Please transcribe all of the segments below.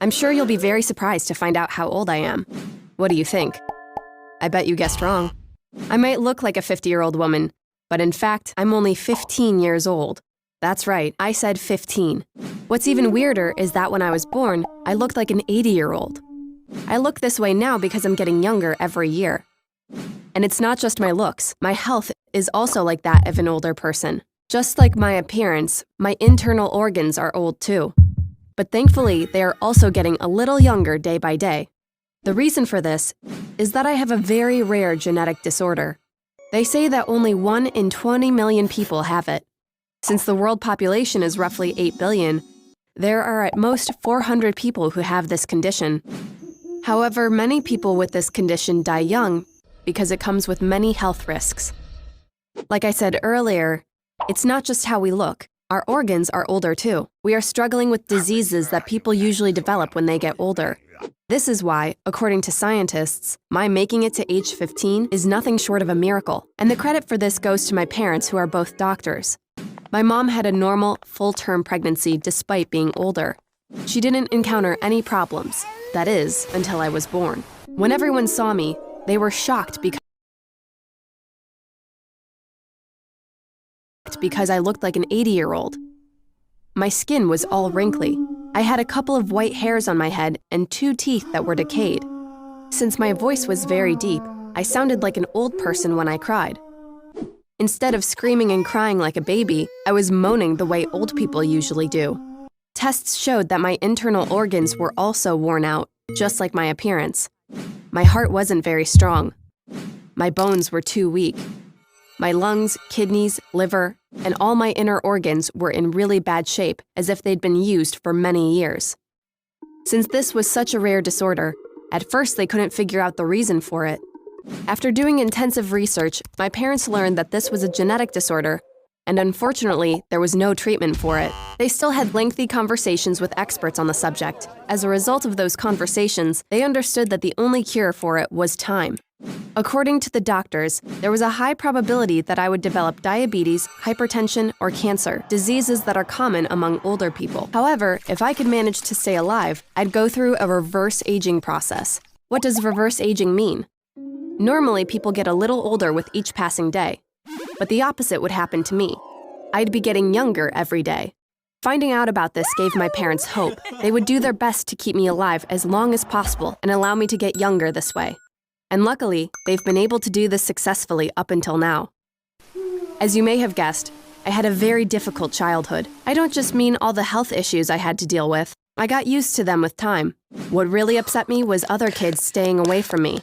I'm sure you'll be very surprised to find out how old I am. What do you think? I bet you guessed wrong. I might look like a 50-year-old woman, but in fact, I'm only 15 years old. That's right, I said 15. What's even weirder is that when I was born, I looked like an 80-year-old. I look this way now because I'm getting younger every year. And it's not just my looks. My health is also like that of an older person. Just like my appearance, my internal organs are old too. But thankfully, they are also getting a little younger day by day. The reason for this is that I have a very rare genetic disorder. They say that only 1 in 20 million people have it. Since the world population is roughly 8 billion, there are at most 400 people who have this condition. However, many people with this condition die young because it comes with many health risks. Like I said earlier, it's not just how we look. Our organs are older too. We are struggling with diseases that people usually develop when they get older. This is why, according to scientists, my making it to age 15 is nothing short of a miracle. And the credit for this goes to my parents, who are both doctors. My mom had a normal, full-term pregnancy despite being older. She didn't encounter any problems. That is, until I was born. When everyone saw me, they were shocked because I looked like an 80-year-old. My skin was all wrinkly. I had a couple of white hairs on my head and 2 teeth that were decayed. Since my voice was very deep, I sounded like an old person when I cried. Instead of screaming and crying like a baby, I was moaning the way old people usually do. Tests showed that my internal organs were also worn out, just like my appearance. My heart wasn't very strong. My bones were too weak. My lungs, kidneys, liver, and all my inner organs were in really bad shape, as if they'd been used for many years. Since this was such a rare disorder, at first they couldn't figure out the reason for it. After doing intensive research, my parents learned that this was a genetic disorder, and unfortunately, there was no treatment for it. They still had lengthy conversations with experts on the subject. As a result of those conversations, they understood that the only cure for it was time. According to the doctors, there was a high probability that I would develop diabetes, hypertension, or cancer, diseases that are common among older people. However, if I could manage to stay alive, I'd go through a reverse aging process. What does reverse aging mean? Normally, people get a little older with each passing day, but the opposite would happen to me. I'd be getting younger every day. Finding out about this gave my parents hope. They would do their best to keep me alive as long as possible and allow me to get younger this way. And luckily, they've been able to do this successfully up until now. As you may have guessed, I had a very difficult childhood. I don't just mean all the health issues I had to deal with. I got used to them with time. What really upset me was other kids staying away from me.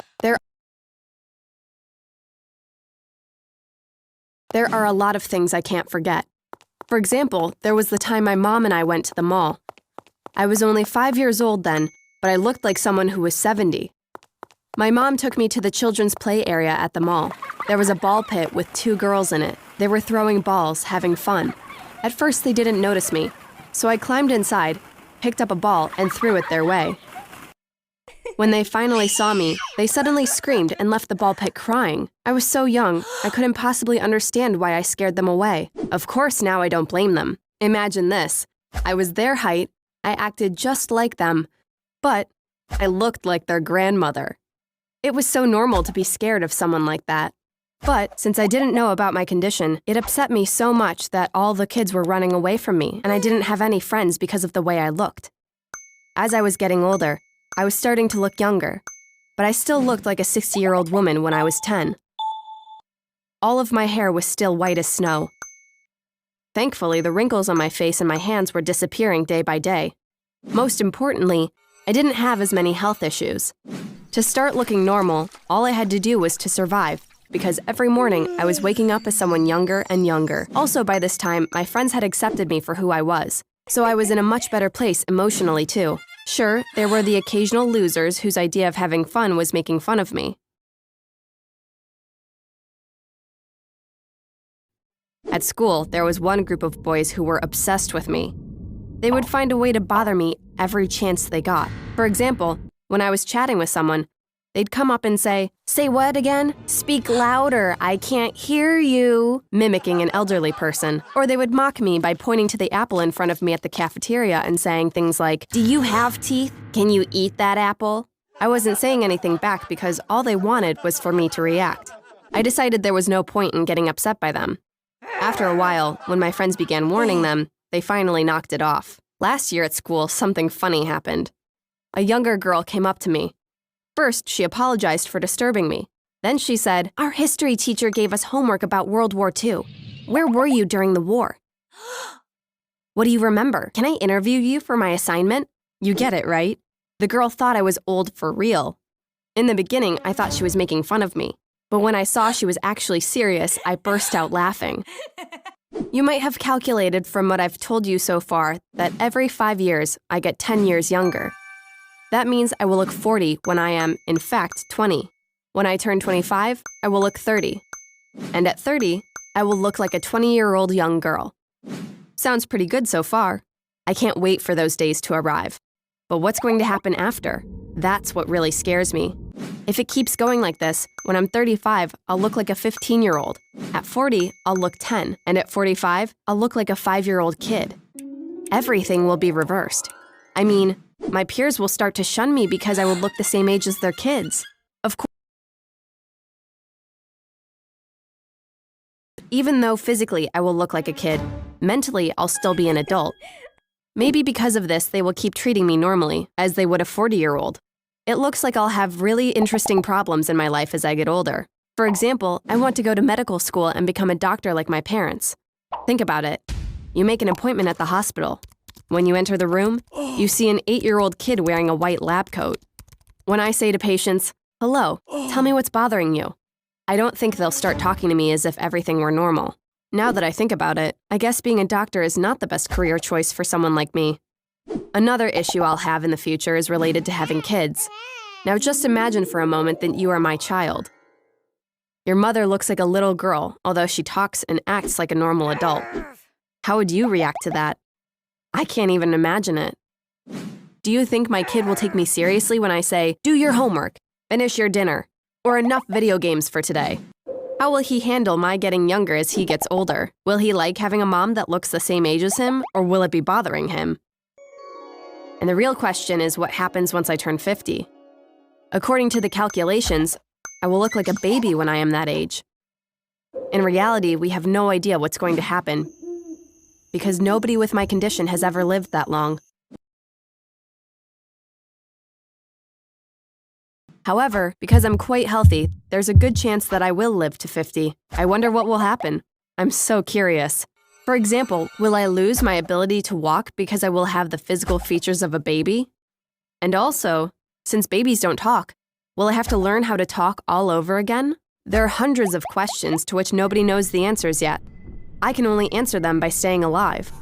There are a lot of things I can't forget. For example, there was the time my mom and I went to the mall. I was only 5 years old then, but I looked like someone who was 70. My mom took me to the children's play area at the mall. There was a ball pit with 2 girls in it. They were throwing balls, having fun. At first, they didn't notice me, so I climbed inside, picked up a ball, and threw it their way. When they finally saw me, they suddenly screamed and left the ball pit crying. I was so young, I couldn't possibly understand why I scared them away. Of course, now I don't blame them. Imagine this. I was their height, I acted just like them, but I looked like their grandmother. It was so normal to be scared of someone like that. But since I didn't know about my condition, it upset me so much that all the kids were running away from me, and I didn't have any friends because of the way I looked. As I was getting older, I was starting to look younger, but I still looked like a 60-year-old woman when I was 10. All of my hair was still white as snow. Thankfully, the wrinkles on my face and my hands were disappearing day by day. Most importantly, I didn't have as many health issues. To start looking normal, all I had to do was to survive, because every morning I was waking up as someone younger and younger. Also, by this time, my friends had accepted me for who I was, so I was in a much better place emotionally too. Sure, there were the occasional losers whose idea of having fun was making fun of me. At school, there was one group of boys who were obsessed with me. They would find a way to bother me every chance they got. For example, when I was chatting with someone, they'd come up and say, Say what again? Speak louder, I can't hear you, mimicking an elderly person. Or they would mock me by pointing to the apple in front of me at the cafeteria and saying things like, "Do you have teeth? Can you eat that apple?" I wasn't saying anything back because all they wanted was for me to react. I decided there was no point in getting upset by them. After a while, when my friends began warning them, they finally knocked it off. Last year at school, something funny happened. A younger girl came up to me. First, she apologized for disturbing me. Then she said, "Our history teacher gave us homework about World War II. Where were you during the war?" "What do you remember? Can I interview you for my assignment?" You get it, right? The girl thought I was old for real. In the beginning, I thought she was making fun of me. But when I saw she was actually serious, I burst out laughing. You might have calculated from what I've told you so far that every 5 years, I get 10 years younger. That means I will look 40 when I am, in fact, 20. When I turn 25, I will look 30. And at 30, I will look like a 20-year-old young girl. Sounds pretty good so far. I can't wait for those days to arrive. But what's going to happen after? That's what really scares me. If it keeps going like this, when I'm 35, I'll look like a 15-year-old. At 40, I'll look 10. And at 45, I'll look like a 5-year-old kid. Everything will be reversed. I mean, my peers will start to shun me because I will look the same age as their kids. Of course, even though physically I will look like a kid, mentally I'll still be an adult. Maybe because of this, they will keep treating me normally, as they would a 40-year-old. It looks like I'll have really interesting problems in my life as I get older. For example, I want to go to medical school and become a doctor like my parents. Think about it. You make an appointment at the hospital. When you enter the room, you see an 8-year-old kid wearing a white lab coat. When I say to patients, "Hello, tell me what's bothering you," I don't think they'll start talking to me as if everything were normal. Now that I think about it, I guess being a doctor is not the best career choice for someone like me. Another issue I'll have in the future is related to having kids. Now just imagine for a moment that you are my child. Your mother looks like a little girl, although she talks and acts like a normal adult. How would you react to that? I can't even imagine it. Do you think my kid will take me seriously when I say, "Do your homework, finish your dinner," or "enough video games for today"? How will he handle my getting younger as he gets older? Will he like having a mom that looks the same age as him, or will it be bothering him? And the real question is what happens once I turn 50. According to the calculations, I will look like a baby when I am that age. In reality, we have no idea what's going to happen because nobody with my condition has ever lived that long. However, because I'm quite healthy, there's a good chance that I will live to 50. I wonder what will happen. I'm so curious. For example, will I lose my ability to walk because I will have the physical features of a baby? And also, since babies don't talk, will I have to learn how to talk all over again? There are hundreds of questions to which nobody knows the answers yet. I can only answer them by staying alive.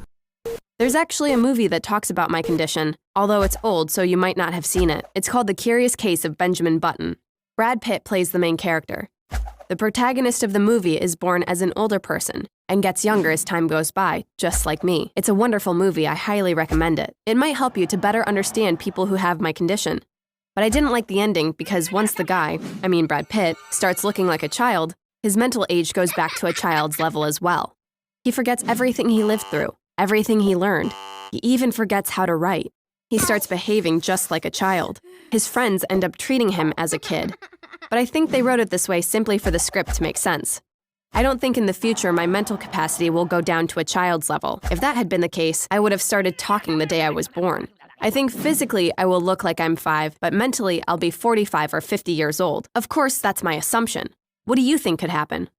There's actually a movie that talks about my condition, although it's old, so you might not have seen it. It's called The Curious Case of Benjamin Button. Brad Pitt plays the main character. The protagonist of the movie is born as an older person and gets younger as time goes by, just like me. It's a wonderful movie. I highly recommend it. It might help you to better understand people who have my condition. But I didn't like the ending because once the guy, Brad Pitt, starts looking like a child, his mental age goes back to a child's level as well. He forgets everything he lived through, everything he learned. He even forgets how to write. He starts behaving just like a child. His friends end up treating him as a kid. But I think they wrote it this way simply for the script to make sense. I don't think in the future my mental capacity will go down to a child's level. If that had been the case, I would have started talking the day I was born. I think physically I will look like I'm 5, but mentally I'll be 45 or 50 years old. Of course, that's my assumption. What do you think could happen?